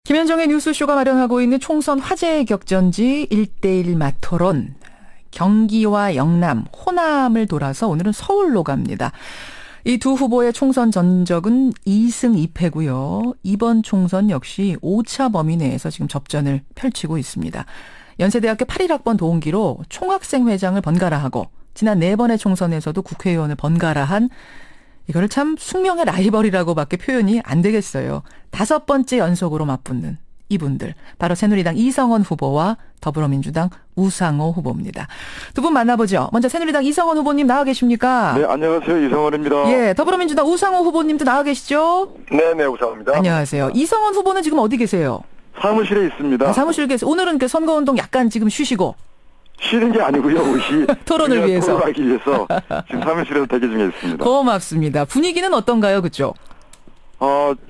김현정의 뉴스쇼가 마련하고 있는 총선 화제의 격전지 1대1 맞토론. 경기와 영남, 호남을 돌아서 오늘은 서울로 갑니다. 이 두 후보의 총선 전적은 2승 2패고요. 이번 총선 역시 5차 범위 내에서 지금 접전을 펼치고 있습니다. 연세대학교 81학번 동기로 총학생회장을 번갈아 하고 지난 4번의 총선에서도 국회의원을 번갈아 한 이거를 참 숙명의 라이벌이라고밖에 표현이 안 되겠어요. 5번째 연속으로 맞붙는 이분들. 바로 새누리당 이성원 후보와 더불어민주당 우상호 후보입니다. 두 분 만나보죠. 먼저 새누리당 이성원 후보님 나와 계십니까? 네, 안녕하세요. 이성원입니다. 예, 더불어민주당 우상호 후보님도 나와 계시죠? 네네, 우상호입니다. 안녕하세요. 이성원 후보는 지금 어디 계세요? 사무실에 있습니다. 사무실 계세요. 오늘은 그 선거운동 약간 지금 쉬시고. 쉬는 게 아니고요, 옷이. 토론을 위해서. 토론하기 위해서 지금 사무실에서 대기 중에 있습니다. 고맙습니다. 분위기는 어떤가요? 그쪽?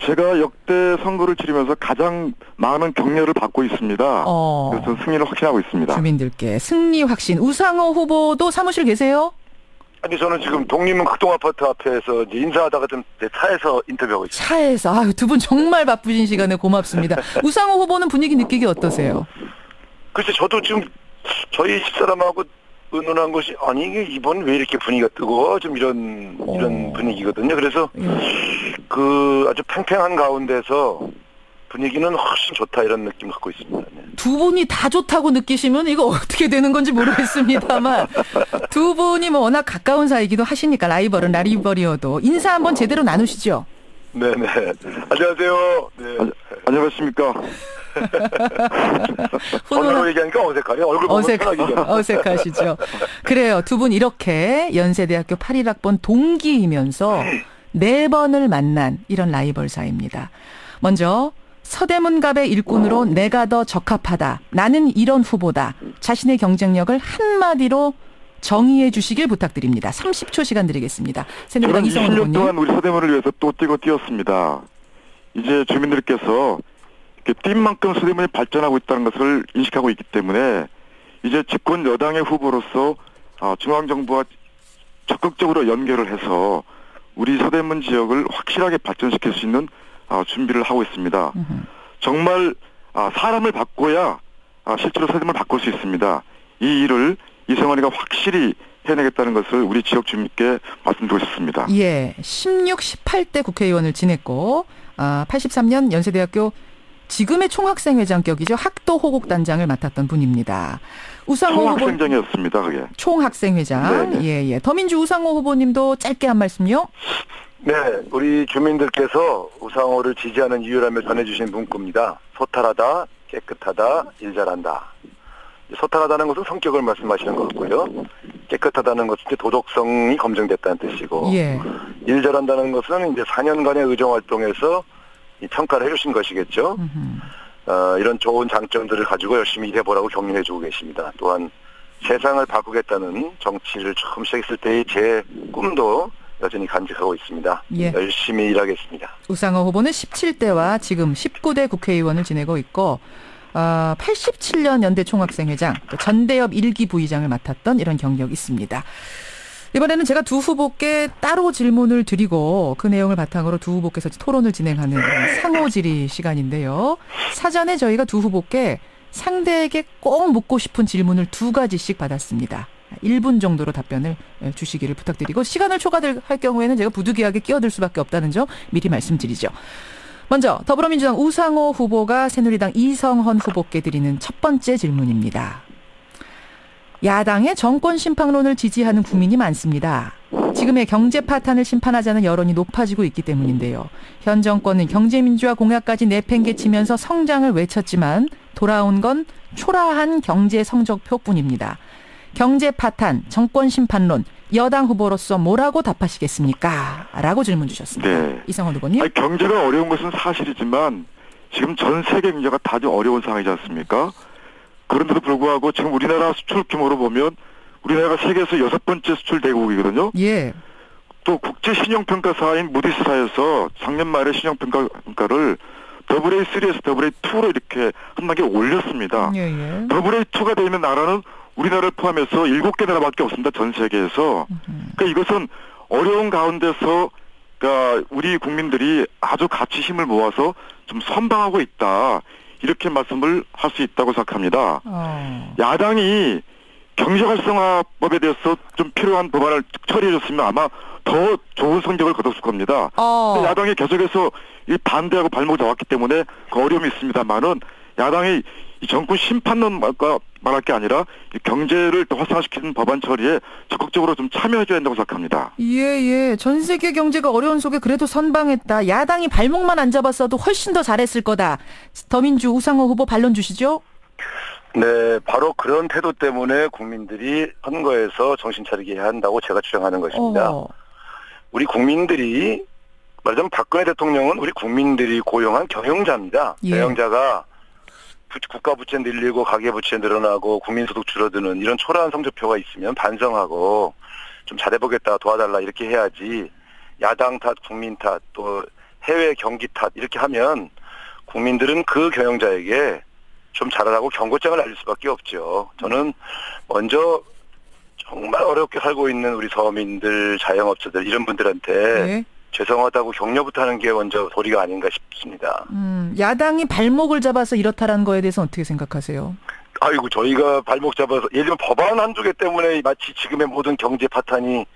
제가 역대 선거를 치르면서 가장 많은 격려를 받고 있습니다. 그래서 승리를 확신하고 있습니다. 주민들께 승리 확신. 우상호 후보도 사무실 계세요? 아니 저는 지금 독립문 극동아파트 앞에서 이제 인사하다가 좀 차에서 인터뷰하고 있습니다. 차에서. 아유, 두 분 정말 바쁘신 시간에 고맙습니다. 우상호 후보는 분위기 느끼기 어떠세요? 글쎄 저도 지금 저희 집사람하고 의논한 것이 아니 이게 이번 왜 이렇게 분위기가 뜨거워 좀 이런 분위기거든요. 그래서 그 아주 팽팽한 가운데서 분위기는 훨씬 좋다 이런 느낌 갖고 있습니다. 네. 두 분이 다 좋다고 느끼시면 이거 어떻게 되는 건지 모르겠습니다만 두 분이 뭐 워낙 가까운 사이기도 하시니까 라이벌은 라이벌이어도 인사 한번 제대로 나누시죠. 네네. 안녕하세요. 네. 안녕하십니까. 전화로 얘기하니까 어색하네. 얼굴 보고 편하게 얘기하네. 어색하시죠. 그래요. 두 분 이렇게 연세대학교 81학번 동기이면서 4번을 만난 이런 라이벌 사이입니다. 먼저 서대문갑의 일꾼으로 내가 더 적합하다. 나는 이런 후보다. 자신의 경쟁력을 한마디로 정의해 주시길 부탁드립니다. 30초 시간 드리겠습니다. 새누리당 이성원 20년 후보님. 동안 우리 서대문을 위해서 또 뛰었습니다. 이제 주민들께서 뛴 만큼 서대문이 발전하고 있다는 것을 인식하고 있기 때문에 이제 집권 여당의 후보로서 중앙정부와 적극적으로 연결을 해서 우리 서대문 지역을 확실하게 발전시킬 수 있는 준비를 하고 있습니다. 정말 사람을 바꿔야 실제로 서대문을 바꿀 수 있습니다. 이 일을 이성원이가 확실히 해내겠다는 것을 우리 지역 주민께 말씀드리고 싶습니다. 예, 16, 18대 국회의원을 지냈고 83년 연세대학교 지금의 총학생회장격이죠. 학도호국단장을 맡았던 분입니다. 우상호 후보 총학생장이었습니다. 그게. 총학생회장. 네네. 예. 더민주 우상호 후보님도 짧게 한 말씀요. 네, 우리 주민들께서 우상호를 지지하는 이유라며 전해주신 문구입니다. 소탈하다, 깨끗하다, 일 잘한다. 소탈하다는 것은 성격을 말씀하시는 것 같고요. 깨끗하다는 것은 이제 도덕성이 검증됐다는 뜻이고, 예. 일 잘한다는 것은 이제 4년간의 의정활동에서 이 평가를 해주신 것이겠죠. 이런 좋은 장점들을 가지고 열심히 일해보라고 격려해주고 계십니다. 또한 세상을 바꾸겠다는 정치를 처음 시작했을 때의 제 꿈도 여전히 간직하고 있습니다. 예. 열심히 일하겠습니다. 우상호 후보는 17대와 지금 19대 국회의원을 지내고 있고 87년 연대 총학생회장, 또 전대협 1기 부의장을 맡았던 이런 경력이 있습니다. 이번에는 제가 두 후보께 따로 질문을 드리고 그 내용을 바탕으로 두 후보께서 토론을 진행하는 상호질의 시간인데요. 사전에 저희가 두 후보께 상대에게 꼭 묻고 싶은 질문을 2가지씩 받았습니다. 1분 정도로 답변을 주시기를 부탁드리고 시간을 초과할 경우에는 제가 부득이하게 끼어들 수밖에 없다는 점 미리 말씀드리죠. 먼저 더불어민주당 우상호 후보가 새누리당 이성헌 후보께 드리는 첫 번째 질문입니다. 야당의 정권 심판론을 지지하는 국민이 많습니다. 지금의 경제 파탄을 심판하자는 여론이 높아지고 있기 때문인데요. 현 정권은 경제민주화 공약까지 내팽개치면서 성장을 외쳤지만 돌아온 건 초라한 경제 성적표뿐입니다. 경제 파탄, 정권 심판론, 여당 후보로서 뭐라고 답하시겠습니까? 라고 질문 주셨습니다. 네. 이성헌 후보님. 경제가 어려운 것은 사실이지만 지금 전 세계 경제가 다 좀 어려운 상황이지 않습니까? 그런데도 불구하고 지금 우리나라 수출 규모로 보면 우리나라가 세계에서 6번째 수출 대국이거든요. 예. 또 국제 신용평가사인 무디스사에서 작년 말에 신용평가를 AA3에서 AA2로 이렇게 한 단계 올렸습니다. 예. AA2가 되는 나라는 우리나라를 포함해서 7개 나라밖에 없습니다. 전 세계에서. 그러니까 이것은 어려운 가운데서 그러니까 우리 국민들이 아주 같이 힘을 모아서 좀 선방하고 있다. 이렇게 말씀을 할 수 있다고 생각합니다. 야당이 경제활성화법에 대해서 좀 필요한 법안을 처리해줬으면 아마 더 좋은 성적을 거뒀을 겁니다. 근데 야당이 계속해서 이 반대하고 발목을 잡았기 때문에 그 어려움이 있습니다만은 야당이 이 정권 심판론과 말할 게 아니라 이 경제를 더 활성화시키는 법안 처리에 적극적으로 좀 참여해줘야 된다고 생각합니다. 예. 전 세계 경제가 어려운 속에 그래도 선방했다. 야당이 발목만 안 잡았어도 훨씬 더 잘했을 거다. 더민주 우상호 후보 반론 주시죠. 네, 바로 그런 태도 때문에 국민들이 선거에서 정신 차리게 해야 한다고 제가 주장하는 것입니다. 우리 국민들이 말하자면 박근혜 대통령은 우리 국민들이 고용한 경영자입니다. 예. 경영자가 국가 부채 늘리고 가계 부채 늘어나고 국민소득 줄어드는 이런 초라한 성적표가 있으면 반성하고 좀 잘해보겠다, 도와달라 이렇게 해야지 야당 탓, 국민 탓, 또 해외 경기 탓 이렇게 하면 국민들은 그 경영자에게 좀 잘하라고 경고장을 날릴 수밖에 없죠. 저는 먼저 정말 어렵게 살고 있는 우리 서민들, 자영업자들 이런 분들한테 예. 죄송하다고 격려부터 하는 게 먼저 도리가 아닌가 싶습니다. 야당이 발목을 잡아서 이렇다라는 거에 대해서 어떻게 생각하세요? 아이고, 저희가 발목 잡아서 예를 들면 법안 한두 개 때문에 마치 지금의 모든 경제 파탄이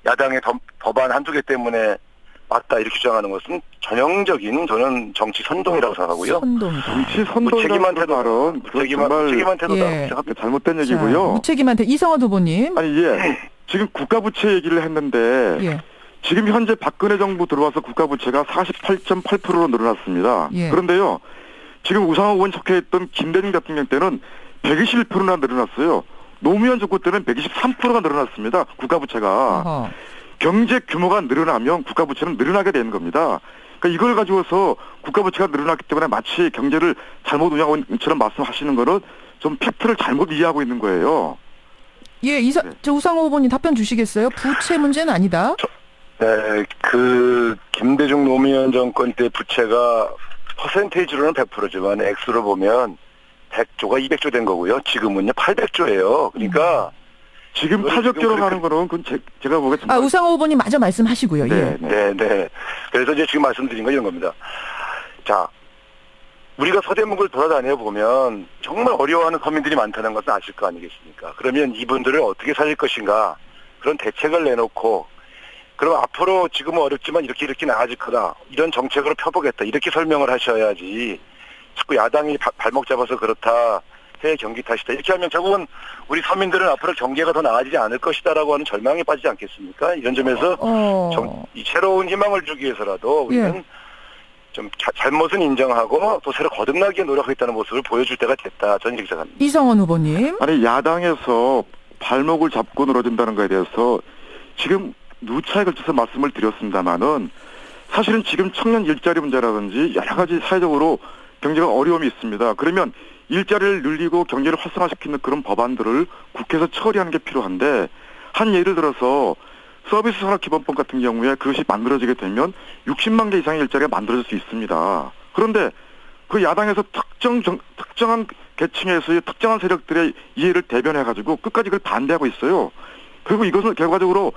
야당의 법안 한두 개 때문에 맞다 이렇게 주장하는 것은 전형적인 저는 정치 선동이라고 생각하고요. 선동이다. 정치 선동이라는 말은 무책임한 태도다. 예. 잘못된 자, 얘기고요. 무책임한테 이성원 후보님. 아니 지금 국가부채 얘기를 했는데 예. 지금 현재 박근혜 정부 들어와서 국가부채가 48.8%로 늘어났습니다. 예. 그런데요. 지금 우상호 의원이 속해있던 김대중 대통령 때는 121%나 늘어났어요. 노무현 정부 때는 123%가 늘어났습니다. 국가부채가. 어허. 경제 규모가 늘어나면 국가부채는 늘어나게 되는 겁니다. 그러니까 이걸 가지고서 국가부채가 늘어났기 때문에 마치 경제를 잘못 운영하는 것처럼 말씀하시는 거는 좀 팩트를 잘못 이해하고 있는 거예요. 예, 저 우상호 후보님 답변 주시겠어요? 부채 문제는 아니다. 네, 그 김대중 노무현 정권 때 부채가 퍼센테이지로는 100%지만 액수로 보면 100조가 200조 된 거고요. 지금은요 800조예요. 그러니까 지금 800조로 가는 거는 그건 제가 보기에 우상호 후보님 마저 말씀하시고요. 네, 예. 네. 그래서 이제 지금 말씀드린 건 이런 겁니다. 자, 우리가 서대문구를 돌아다녀 보면 정말 어려워하는 서민들이 많다는 것은 아실 거 아니겠습니까? 그러면 이분들을 어떻게 살릴 것인가 그런 대책을 내놓고 그럼 앞으로 지금은 어렵지만 이렇게 나아질 거다. 이런 정책으로 펴보겠다. 이렇게 설명을 하셔야지 자꾸 야당이 발목 잡아서 그렇다. 해외 경기 탓이다. 이렇게 하면 결국은 우리 서민들은 앞으로 경제가 더 나아지지 않을 것이다라고 하는 절망에 빠지지 않겠습니까? 이런 점에서 이 새로운 희망을 주기 위해서라도 우리는 예. 좀 잘못은 인정하고 또 새로 거듭나기에 노력하겠다는 모습을 보여줄 때가 됐다. 저는 이렇게 생각합니다. 이성원 후보님. 아니 야당에서 발목을 잡고 늘어진다는 거에 대해서 지금 누차에 걸쳐서 말씀을 드렸습니다마는 사실은 지금 청년 일자리 문제라든지 여러 가지 사회적으로 경제가 어려움이 있습니다. 그러면 일자리를 늘리고 경제를 활성화시키는 그런 법안들을 국회에서 처리하는 게 필요한데 한 예를 들어서 서비스 산업기본법 같은 경우에 그것이 만들어지게 되면 60만 개 이상의 일자리가 만들어질 수 있습니다. 그런데 그 야당에서 특정한 계층에서의 특정한 세력들의 이해를 대변해가지고 끝까지 그걸 반대하고 있어요. 그리고 이것은 결과적으로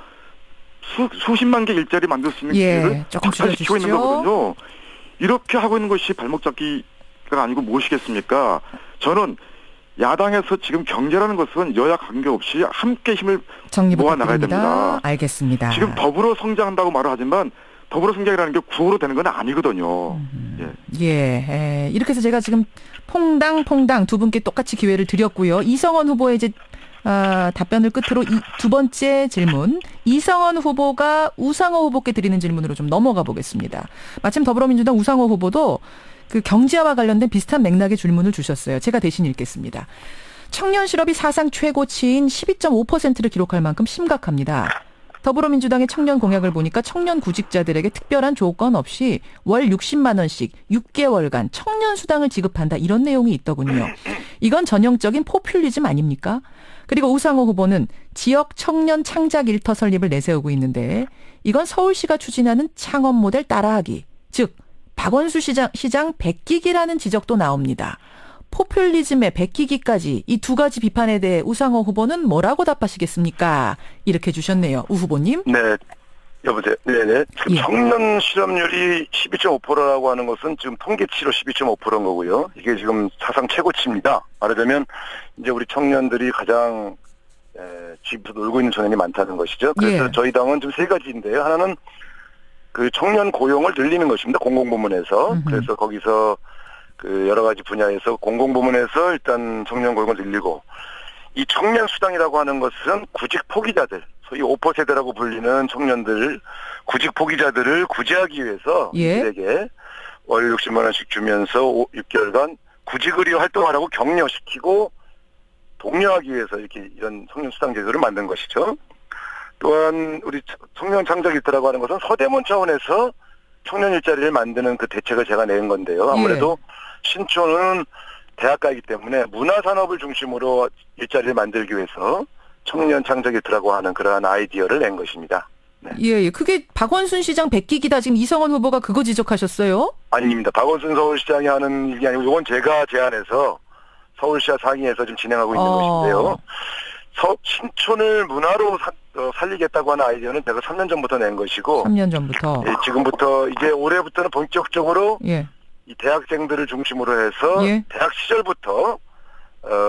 수십만 개 일자리 만들 수 있는 기회를 촉발시키고 있는 거거든요. 이렇게 하고 있는 것이 발목 잡기가 아니고 무엇이겠습니까? 저는 야당에서 지금 경제라는 것은 여야 관계없이 함께 힘을 모아 나가야 됩니다. 알겠습니다. 지금 더불어 성장한다고 말을 하지만 더불어 성장이라는 게 구호로 되는 건 아니거든요. 이렇게 해서 제가 지금 퐁당 두 분께 똑같이 기회를 드렸고요. 이성원 후보의 이제 답변을 끝으로 두 번째 질문, 이성원 후보가 우상호 후보께 드리는 질문으로 좀 넘어가 보겠습니다. 마침 더불어민주당 우상호 후보도 그 경제와 관련된 비슷한 맥락의 질문을 주셨어요. 제가 대신 읽겠습니다. 청년 실업이 사상 최고치인 12.5%를 기록할 만큼 심각합니다. 더불어민주당의 청년 공약을 보니까 청년 구직자들에게 특별한 조건 없이 월 60만 원씩 6개월간 청년 수당을 지급한다, 이런 내용이 있더군요. 이건 전형적인 포퓰리즘 아닙니까? 그리고 우상호 후보는 지역 청년 창작 일터 설립을 내세우고 있는데 이건 서울시가 추진하는 창업 모델 따라하기, 즉 박원순 시장 베끼기라는 지적도 나옵니다. 포퓰리즘의 베끼기까지, 이 두 가지 비판에 대해 우상호 후보는 뭐라고 답하시겠습니까? 이렇게 주셨네요. 우 후보님. 네. 여보세요. 네네. 지금 예. 청년 실업률이 12.5%라고 하는 것은 지금 통계치로 12.5%인 거고요. 이게 지금 사상 최고치입니다. 말하자면 이제 우리 청년들이 가장 집에서 놀고 있는 청년이 많다는 것이죠. 그래서 예. 저희 당은 좀 세 가지인데요. 하나는 그 청년 고용을 늘리는 것입니다. 공공부문에서. 음흠. 그래서 거기서 그 여러 가지 분야에서 공공부문에서 일단 청년 고용을 늘리고, 이 청년 수당이라고 하는 것은 구직 포기자들, 소위 5%세대라고 불리는 청년들, 구직 포기자들을 구제하기 위해서 예. 이들에게 월 60만 원씩 주면서 6개월간 구직을 위해 활동하라고 격려시키고 독려하기 위해서 이렇게 이런 청년 수당 제도를 만든 것이죠. 또한 우리 청년 창작 일터라고 하는 것은 서대문 차원에서 청년 일자리를 만드는 그 대책을 제가 낸 건데요. 아무래도 신촌은 대학가이기 때문에 문화산업을 중심으로 일자리를 만들기 위해서 청년 창작 일터라고 하는 그러한 아이디어를 낸 것입니다. 네. 예. 그게 박원순 시장 베끼기다. 지금 이성원 후보가 그거 지적하셨어요? 아닙니다. 박원순 서울시장이 하는 일이 아니고 이건 제가 제안해서 서울시와 상의해서 지금 진행하고 있는 것인데요. 신촌을 문화로 살리겠다고 하는 아이디어는 제가 3년 전부터 낸 것이고, 3년 전부터. 예, 지금부터 이제 올해부터는 본격적으로 예. 이 대학생들을 중심으로 해서 예. 대학 시절부터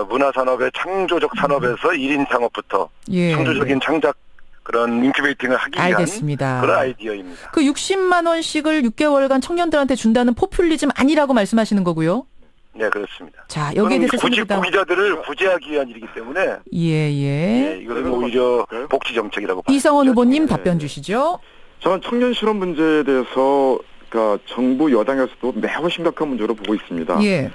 문화산업의 창조적 산업에서 1인 창업부터 예. 창조적인 창작 그런 인큐베이팅을 하기 위한 알겠습니다. 그런 아이디어입니다. 그 60만 원씩을 6개월간 청년들한테 준다는 포퓰리즘 아니라고 말씀하시는 거고요. 네, 그렇습니다. 자, 여기에 대해서 구직 새누리당. 포기자들을 구제하기 위한 일이기 때문에 예. 이것은 오히려 복지 정책이라고 봐요. 이성원 후보님 답변 주시죠. 저는 청년 실업 문제에 대해서 그러니까 정부 여당에서도 매우 심각한 문제로 보고 있습니다. 예.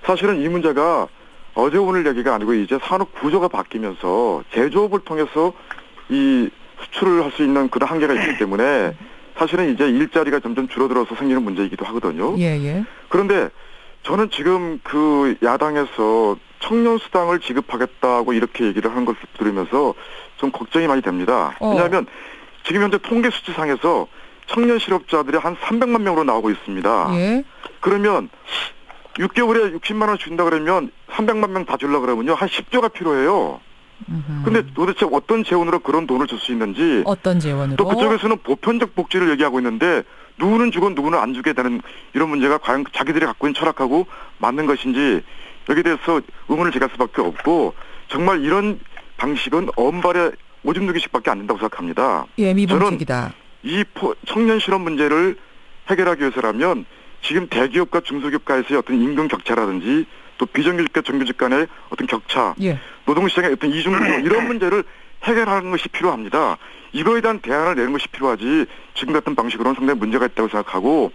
사실은 이 문제가 어제 오늘 얘기가 아니고 이제 산업 구조가 바뀌면서 제조업을 통해서 이 수출을 할 수 있는 그런 한계가 있기 때문에 사실은 이제 일자리가 점점 줄어들어서 생기는 문제이기도 하거든요. 예. 그런데 저는 지금 그 야당에서 청년 수당을 지급하겠다고 이렇게 얘기를 하는 것을 들으면서 좀 걱정이 많이 됩니다. 왜냐하면 지금 현재 통계 수치상에서 청년 실업자들이 한 300만 명으로 나오고 있습니다. 예. 그러면 6개월에 60만 원 준다 그러면 300만 명 다 주려고 그러면요. 한 10조가 필요해요. 근데 도대체 어떤 재원으로 그런 돈을 줄 수 있는지, 어떤 재원으로? 또 그쪽에서는 보편적 복지를 얘기하고 있는데 누구는 주고 누구는 안 주게 되는 이런 문제가 과연 자기들이 갖고 있는 철학하고 맞는 것인지 여기에 대해서 의문을 제기할 수밖에 없고, 정말 이런 방식은 엄발에 오줌 누기식밖에 안 된다고 생각합니다. 예, 미봉책이다. 이 청년 실업 문제를 해결하기 위해서라면 지금 대기업과 중소기업가에서의 어떤 임금 격차라든지 또 비정규직과 정규직 간의 어떤 격차, 예. 노동시장의 어떤 이중구조 이런 문제를 해결하는 것이 필요합니다. 이거에 대한 대안을 내는 것이 필요하지 지금 같은 방식으로는 상당히 문제가 있다고 생각하고,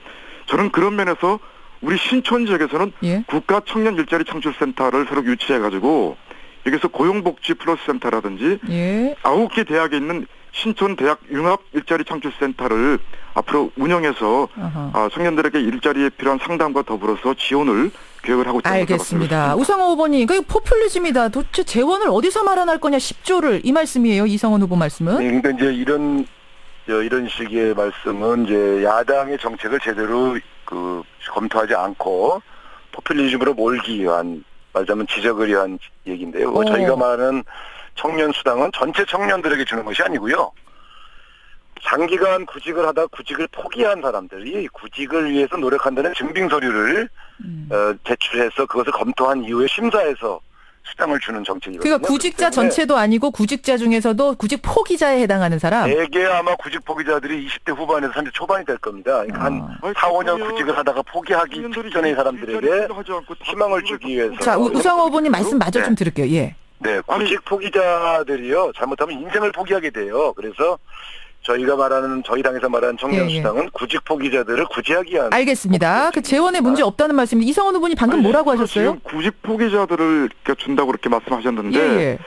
저는 그런 면에서 우리 신촌 지역에서는 예. 국가 청년 일자리 창출센터를 새로 유치해가지고 여기서 고용복지 플러스 센터라든지 예. 9개 대학에 있는 신촌 대학 융합 일자리 창출센터를 앞으로 운영해서 청년들에게 일자리에 필요한 상담과 더불어서 지원을 계획을 하고 있다고 알겠습니다. 우상호 후보님, 그 포퓰리즘이다. 도대체 재원을 어디서 마련할 거냐? 10조를 이 말씀이에요. 이성원 후보 말씀은. 네, 그러니까 이제 이런 식의 말씀은 이제 야당의 정책을 제대로 검토하지 않고 포퓰리즘으로 몰기 위한, 말하자면 지적을 위한 얘기인데요. 저희가 말하는 청년 수당은 전체 청년들에게 주는 것이 아니고요. 장기간 구직을 하다 구직을 포기한 사람들이 구직을 위해서 노력한다는 증빙 서류를 제출해서 그것을 검토한 이후에 심사해서 수당을 주는 정책이거든요. 그러니까 구직자 전체도 아니고 구직자 중에서도 구직 포기자에 해당하는 사람. 대개 아마 구직 포기자들이 20대 후반에서 30대 초반이 될 겁니다. 그러니까 한 4, 5년 구직을 하다가 포기하기 직전의 사람들에게 희망을 주기 위해서. 자, 우상호 후보님 말씀 마저 좀 들을게요. 예. 네, 구직 포기자들이요, 잘못하면 인생을 포기하게 돼요. 그래서 저희가 말하는, 저희 당에서 말하는 청년 수당은 구직 포기자들을 구제하기 위한. 알겠습니다. 그 재원에 문제 없다는 말씀입니다. 이성원 후보님 방금 뭐라고 하셨어요? 지금 구직 포기자들을 이렇게 준다고 그렇게 말씀하셨는데 예.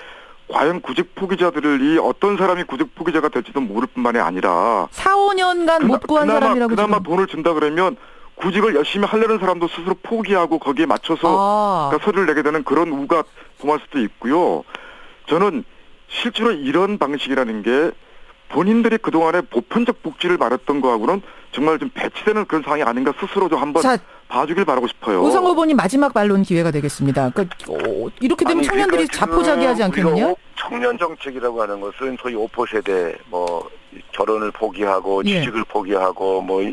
과연 구직 포기자들이 어떤 사람이 구직 포기자가 될지도 모를 뿐만이 아니라 4, 5년간 못 구한 사람이라고 그나마 지금. 돈을 준다 그러면 구직을 열심히 하려는 사람도 스스로 포기하고 거기에 맞춰서 그러니까 서류를 내게 되는 그런 우가 범할 수도 있고요. 저는 실제로 이런 방식이라는 게 본인들이 그동안에 보편적 복지를 말했던 거하고는 정말 좀 배치되는 그런 상황이 아닌가 스스로 좀 한번 봐주길 바라고 싶어요. 우상호 후보님 마지막 반론 기회가 되겠습니다. 그러니까 이렇게 되면 아니, 청년들이 그러니까 자포자기하지 지금 않겠느냐? 우리가 청년 정책이라고 하는 것은 소위 5포세대 뭐 결혼을 포기하고 예. 취직을 포기하고 뭐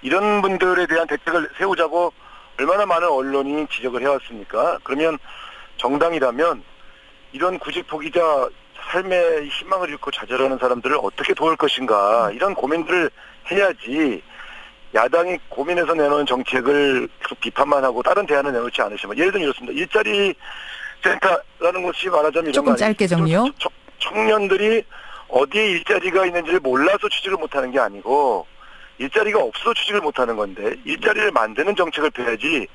이런 분들에 대한 대책을 세우자고 얼마나 많은 언론이 지적을 해왔습니까? 그러면 정당이라면 이런 구직 포기자 삶의 희망을 잃고 좌절하는 사람들을 어떻게 도울 것인가 이런 고민들을 해야지 야당이 고민해서 내놓은 정책을 계속 비판만 하고 다른 대안을 내놓지 않으시면 예를 들면 이렇습니다. 일자리 센터라는 것이 말하자면 이런 조금 거 아니에요? 짧게 정리요. 청년들이 어디에 일자리가 있는지를 몰라서 취직을 못하는 게 아니고 일자리가 없어 취직을 못하는 건데 일자리를 만드는 정책을 펴야지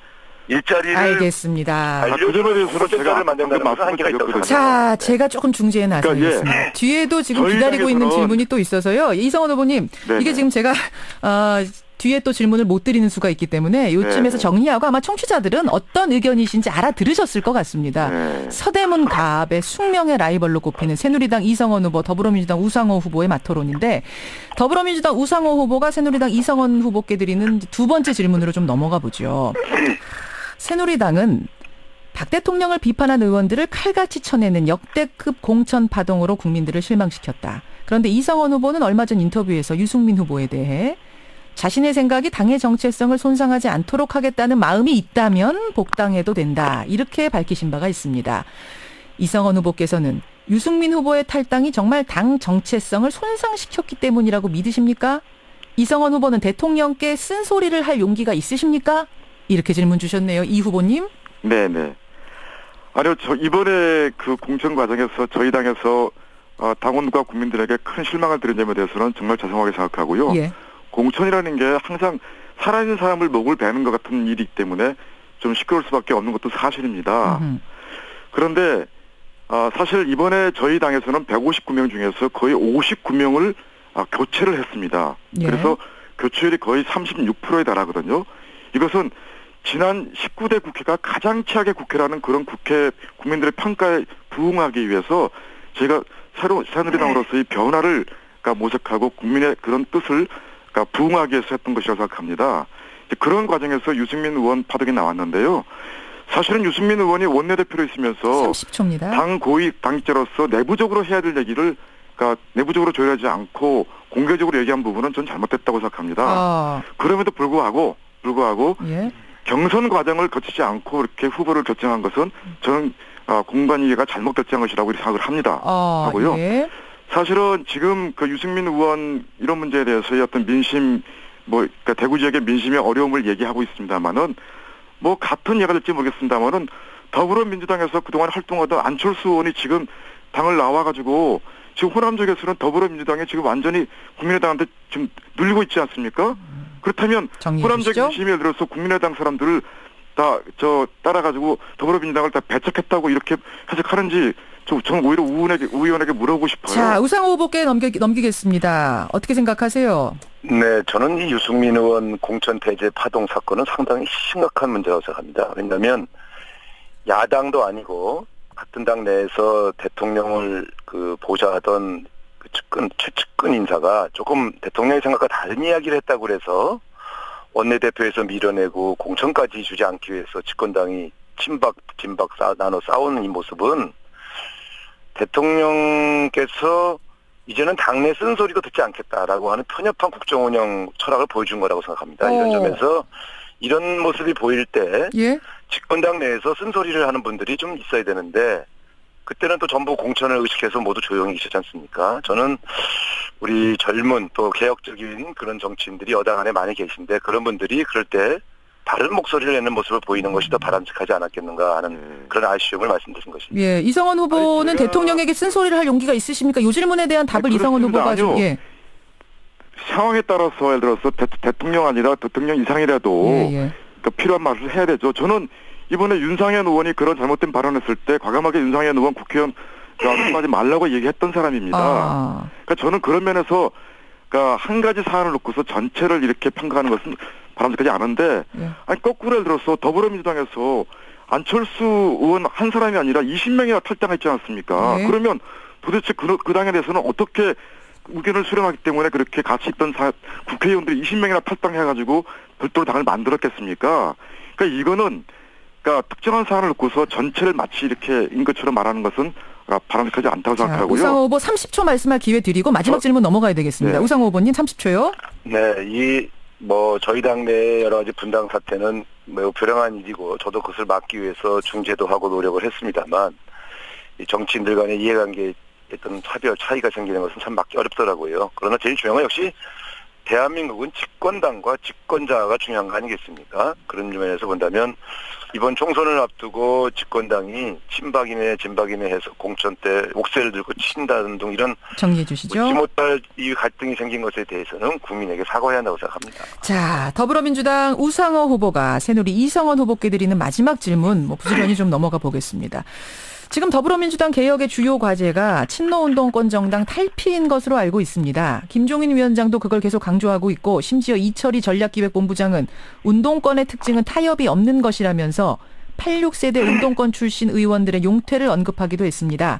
일자리를 알겠습니다. 그 점에 대해서는 제가 만든다는 것은 한계가 있다고 드렸거든요. 생각합니다. 자, 제가 조금 중재에 나서겠습니다. 그러니까, 예. 뒤에도 지금 저희 기다리고 있는 당에서는- 질문이 또 있어서요. 이성원 후보님, 네네. 이게 지금 제가 뒤에 또 질문을 못 드리는 수가 있기 때문에 이쯤에서 네네. 정리하고 아마 청취자들은 어떤 의견이신지 알아들으셨을 것 같습니다. 네. 서대문 가압의 숙명의 라이벌로 꼽히는 새누리당 이성원 후보, 더불어민주당 우상호 후보의 마토론인데 더불어민주당 우상호 후보가 새누리당 이성원 후보께 드리는 두 번째 질문으로 좀 넘어가 보죠. 새누리당은 박 대통령을 비판한 의원들을 칼같이 쳐내는 역대급 공천 파동으로 국민들을 실망시켰다. 그런데 이성원 후보는 얼마 전 인터뷰에서 유승민 후보에 대해 자신의 생각이 당의 정체성을 손상하지 않도록 하겠다는 마음이 있다면 복당해도 된다. 이렇게 밝히신 바가 있습니다. 이성원 후보께서는 유승민 후보의 탈당이 정말 당 정체성을 손상시켰기 때문이라고 믿으십니까? 이성원 후보는 대통령께 쓴소리를 할 용기가 있으십니까? 이렇게 질문 주셨네요. 이 후보님. 네네. 아니요, 저 이번에 그 공천 과정에서 저희 당에서 당원과 국민들에게 큰 실망을 드린 점에 대해서는 정말 죄송하게 생각하고요. 예. 공천이라는 게 항상 살아있는 사람을 목을 베는 것 같은 일이기 때문에 좀 시끄러울 수밖에 없는 것도 사실입니다. 그런데 사실 이번에 저희 당에서는 159명 중에서 거의 59명을 교체를 했습니다. 예. 그래서 교체율이 거의 36%에 달하거든요. 이것은 지난 19대 국회가 가장 최악의 국회라는 그런 국회 국민들의 평가에 부응하기 위해서 저희가 새누리당으로서의 변화를 모색하고 국민의 그런 뜻을 부응하기 위해서 했던 것이라고 생각합니다. 그런 과정에서 유승민 의원 파동이 나왔는데요. 사실은 유승민 의원이 원내대표로 있으면서 30초입니다. 당 고위 당직자로서 내부적으로 해야 될 얘기를 내부적으로 조율하지 않고 공개적으로 얘기한 부분은 전 잘못됐다고 생각합니다. 그럼에도 불구하고 예. 경선 과정을 거치지 않고 이렇게 후보를 결정한 것은 저는 공관위가 잘못결정한 것이라고 생각을 합니다. 하고요. 예. 사실은 지금 그 유승민 의원 이런 문제에 대해서의 어떤 민심 그러니까 대구 지역의 민심의 어려움을 얘기하고 있습니다만은 같은 얘기가 될지 모르겠습니다만은 더불어민주당에서 그동안 활동하던 안철수 의원이 지금 당을 나와가지고 지금 호남 쪽에서는 더불어민주당이 지금 완전히 국민의당한테 지금 눌리고 있지 않습니까? 그렇다면 호남 쪽 민심이 예를 들어서 국민의당 사람들을 다 따라가지고 더불어민주당을 다 배척했다고 이렇게 해석하는지 저는 오히려 우 의원에게 물어보고 싶어요. 자, 우상호 후보께 넘기겠습니다. 어떻게 생각하세요? 네, 저는 이 유승민 의원 공천 배제 파동 사건은 상당히 심각한 문제라고 생각합니다. 왜냐하면 야당도 아니고 같은 당 내에서 대통령을 보좌하던 최측근 인사가 조금 대통령의 생각과 다른 이야기를 했다고 그래서 원내대표에서 밀어내고 공천까지 주지 않기 위해서 집권당이 친박 나눠 싸우는 이 모습은 대통령께서 이제는 당내 쓴소리도 듣지 않겠다라고 하는 편협한 국정운영 철학을 보여준 거라고 생각합니다. 이런 점에서 이런 모습이 보일 때 예? 집권당 내에서 쓴소리를 하는 분들이 좀 있어야 되는데 그때는 또 전부 공천을 의식해서 모두 조용히 계시지 않습니까? 저는 우리 젊은 또 개혁적인 그런 정치인들이 여당 안에 많이 계신데 그런 분들이 그럴 때 다른 목소리를 내는 모습을 보이는 것이 더 바람직하지 않았겠는가 하는 그런 아쉬움을 말씀드린 것입니다. 예, 이성원 후보는 대통령에게 쓴소리를 할 용기가 있으시십니까? 이 질문에 대한 답을 이성원 후보가 좀 상황에 따라서 예를 들어서 대통령 아니라 대통령 이상이라도 필요한 말을 해야 되죠. 저는 이번에 윤상현 의원이 그런 잘못된 발언했을 때 과감하게 윤상현 의원 국회의원 하지 말라고 얘기했던 사람입니다. 그러니까 저는 그런 면에서 한 가지 사안을 놓고서 전체를 이렇게 평가하는 것은 바람직하지 않은데 거꾸로 예를 들어서 더불어민주당에서 안철수 의원 한 사람이 아니라 20명이나 탈당했지 않습니까? 그러면 도대체 그 당에 대해서는 어떻게 의견을 수렴하기 때문에 그렇게 같이 있던 국회의원들이 20명이나 탈당해가지고 별도로 당을 만들었겠습니까? 그러니까 이거는 그러니까 특정한 사안을 놓고서 전체를 마치 이렇게 인 것처럼 말하는 것은 바람직하지 않다고 자, 생각하고요. 우상호 후보 30초 말씀할 기회 드리고 마지막 질문 넘어가야 되겠습니다. 네. 우상호 후보님 30초요. 네, 저희 당내 여러 가지 분당 사태는 매우 불행한 일이고, 저도 그것을 막기 위해서 중재도 하고 노력을 했습니다만, 이 정치인들 간의 이해관계에 어떤 차이가 생기는 것은 참 막기 어렵더라고요. 그러나 제일 중요한 건 역시 대한민국은 집권당과 집권자가 중요한 거 아니겠습니까? 그런 면에서 본다면 이번 총선을 앞두고 집권당이 친박이네 진박이네 해서 공천 때 옥새를 들고 친다는 등 이런 정리해 주시죠. 묻지 못할 이 갈등이 생긴 것에 대해서는 국민에게 사과해야 한다고 생각합니다. 자, 더불어민주당 우상호 후보가 새누리 이성원 후보께 드리는 마지막 질문 부지런히 좀 넘어가 보겠습니다. 지금 더불어민주당 개혁의 주요 과제가 친노운동권 정당 탈피인 것으로 알고 있습니다. 김종인 위원장도 그걸 계속 강조하고 있고 심지어 이철희 전략기획본부장은 운동권의 특징은 타협이 없는 것이라면서 86세대 운동권 출신 의원들의 용퇴를 언급하기도 했습니다.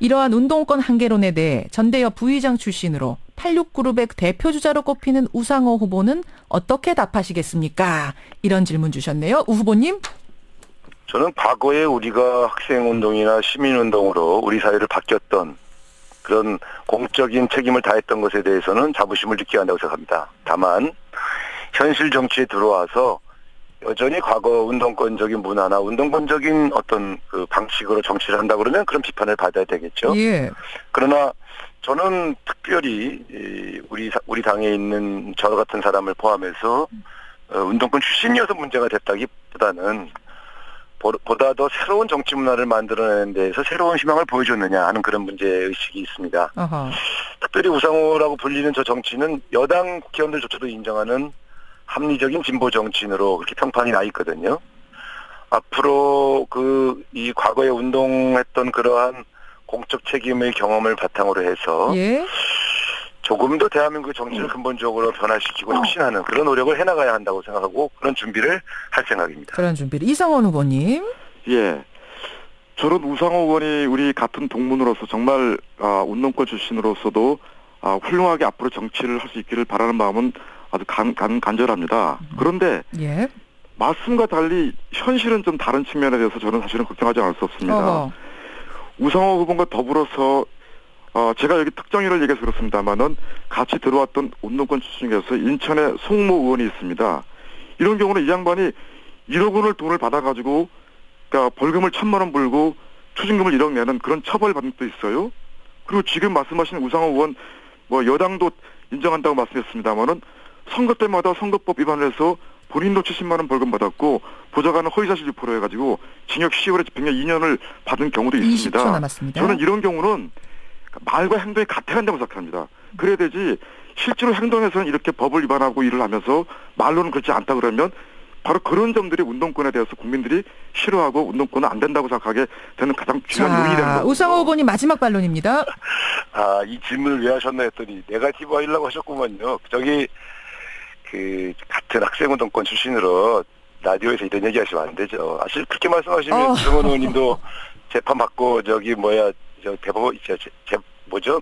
이러한 운동권 한계론에 대해 전대협 부의장 출신으로 86그룹의 대표주자로 꼽히는 우상호 후보는 어떻게 답하시겠습니까? 이런 질문 주셨네요. 우 후보님. 저는 과거에 우리가 학생운동이나 시민운동으로 우리 사회를 바뀌었던 그런 공적인 책임을 다했던 것에 대해서는 자부심을 느껴야 한다고 생각합니다. 다만 현실 정치에 들어와서 여전히 과거 운동권적인 문화나 운동권적인 어떤 그 방식으로 정치를 한다 그러면 그런 비판을 받아야 되겠죠. 예. 그러나 저는 특별히 우리 당에 있는 저 같은 사람을 포함해서 운동권 출신이어서 문제가 됐다기보다는 보다 더 새로운 정치 문화를 만들어내는 데에서 새로운 희망을 보여줬느냐 하는 그런 문제의식이 있습니다. 어허. 특별히 우상호라고 불리는 저 정치는 여당 국회의원들조차도 인정하는 합리적인 진보 정치인으로 그렇게 평판이 나 있거든요. 앞으로 이 과거에 운동했던 그러한 공적 책임의 경험을 바탕으로 해서 예. 조금 더 대한민국 정치를 근본적으로 변화시키고 혁신하는 그런 노력을 해나가야 한다고 생각하고 그런 준비를 할 생각입니다. 그런 준비를. 이성원 후보님. 예. 저는 우상호 의원이 우리 같은 동문으로서 정말 운동권 출신으로서도 훌륭하게 앞으로 정치를 할 수 있기를 바라는 마음은 아주 간절합니다. 그런데 예. 말씀과 달리 현실은 좀 다른 측면에 대해서 저는 사실은 걱정하지 않을 수 없습니다. 어허. 우상호 후보가 더불어서 제가 여기 특정인을 얘기해서 그렇습니다만은 같이 들어왔던 운동권 출신 중에서 인천에 송모 의원이 있습니다. 이런 경우는 이 양반이 1억 원을 돈을 받아가지고 그러니까 벌금을 1,000만 원 불고 추징금을 1억 내는 그런 처벌받은 것도 있어요. 그리고 지금 말씀하신 우상호 의원 여당도 인정한다고 말씀했습니다만은 선거 때마다 선거법 위반을 해서 본인도 70만 원 벌금 받았고 보좌관은 허위사실 유포로 해가지고 징역 10월에 집행유예 2년을 받은 경우도 있습니다. 20초 남았습니다. 저는 이런 경우는 말과 행동이 같아야 한다고 생각합니다. 그래야 되지 실제로 행동에서는 이렇게 법을 위반하고 일을 하면서 말로는 그렇지 않다 그러면 바로 그런 점들이 운동권에 대해서 국민들이 싫어하고 운동권은 안 된다고 생각하게 되는 가장 중요한 요인이 되는 거죠. 우상호 후보님 마지막 반론입니다. 이 질문을 왜 하셨나 했더니 네거티브 하려고 하셨구만요. 같은 학생운동권 출신으로 라디오에서 이런 얘기 하시면 안 되죠. 사실 그렇게 말씀하시면 정원 의원님도 재판받고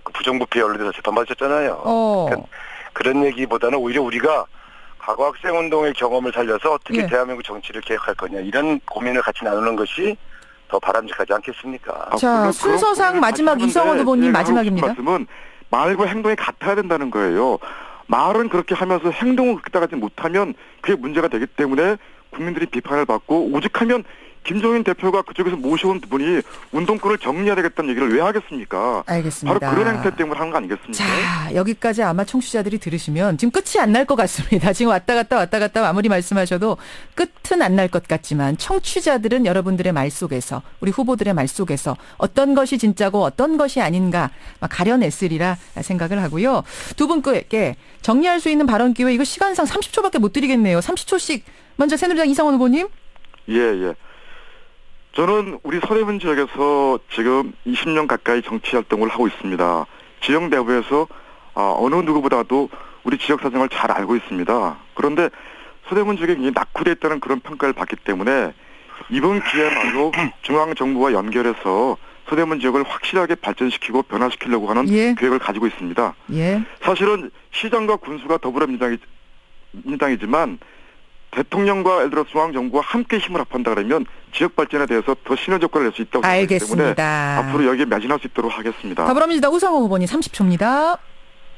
그 부정부패 언론에서 재판 받으셨잖아요. 그러니까 그런 얘기보다는 오히려 우리가 과거 학생운동의 경험을 살려서 어떻게 예. 대한민국 정치를 개혁할 거냐 이런 고민을 같이 나누는 것이 더 바람직하지 않겠습니까? 자, 물론 순서상 그런 마지막 고민을 이성원 같이 후보님 하는데 마지막입니다. 하고 싶은 말씀은 말과 행동이 같아야 된다는 거예요. 말은 그렇게 하면서 행동을 그렇게 따라가지 못하면 그게 문제가 되기 때문에 국민들이 비판을 받고 오직하면 김종인 대표가 그쪽에서 모셔온 분이 운동권을 정리해야 되겠다는 얘기를 왜 하겠습니까? 알겠습니다. 바로 그런 행태 때문에 하는 거 아니겠습니까? 자, 여기까지 아마 청취자들이 들으시면 지금 끝이 안 날 것 같습니다. 지금 왔다 갔다 아무리 말씀하셔도 끝은 안 날 것 같지만 청취자들은 여러분들의 말 속에서 우리 후보들의 말 속에서 어떤 것이 진짜고 어떤 것이 아닌가 가려냈으리라 생각을 하고요. 두 분께 정리할 수 있는 발언 기회 이거 시간상 30초밖에 못 드리겠네요. 30초씩 먼저 새누리당 이성원 후보님. 예. 저는 우리 서대문 지역에서 지금 20년 가까이 정치 활동을 하고 있습니다. 지역 내부에서 어느 누구보다도 우리 지역 사정을 잘 알고 있습니다. 그런데 서대문 지역에 굉장히 낙후되어 있다는 그런 평가를 받기 때문에 이번 기회야말로 중앙정부와 연결해서 서대문 지역을 확실하게 발전시키고 변화시키려고 하는 예. 계획을 가지고 있습니다. 예. 사실은 시장과 군수가 더불어민주당이지만 대통령과 예를 들어 중앙정부와 함께 힘을 합한다 그러면 지역 발전에 대해서 더 시너지 효과를 낼 수 있다고 생각하기 때문에 알겠습니다. 앞으로 여기에 매진할 수 있도록 하겠습니다. 더불어민주당 우상호 후보님 30초입니다.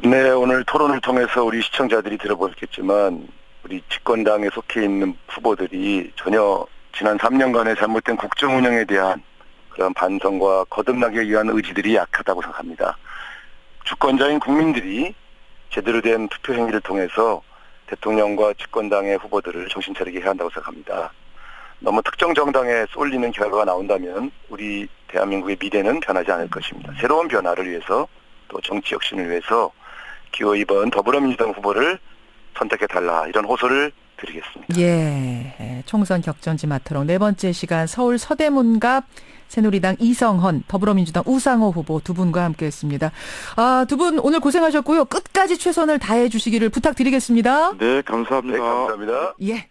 네, 오늘 토론을 통해서 우리 시청자들이 들어보셨겠지만 우리 집권당에 속해 있는 후보들이 전혀 지난 3년간의 잘못된 국정 운영에 대한 그런 반성과 거듭나기 위한 의지들이 약하다고 생각합니다. 주권자인 국민들이 제대로 된 투표 행위를 통해서 대통령과 집권당의 후보들을 정신 차리게 해야 한다고 생각합니다. 너무 특정 정당에 쏠리는 결과가 나온다면 우리 대한민국의 미래는 변하지 않을 것입니다. 새로운 변화를 위해서 또 정치 혁신을 위해서 기호 2번 더불어민주당 후보를 선택해달라 이런 호소를 드리겠습니다. 예. 총선 격전지 마트롱 네 번째 시간 서울 서대문갑 새누리당 이성헌, 더불어민주당 우상호 후보 두 분과 함께했습니다. 두 분 오늘 고생하셨고요. 끝까지 최선을 다해 주시기를 부탁드리겠습니다. 네, 감사합니다. 네, 감사합니다. 예.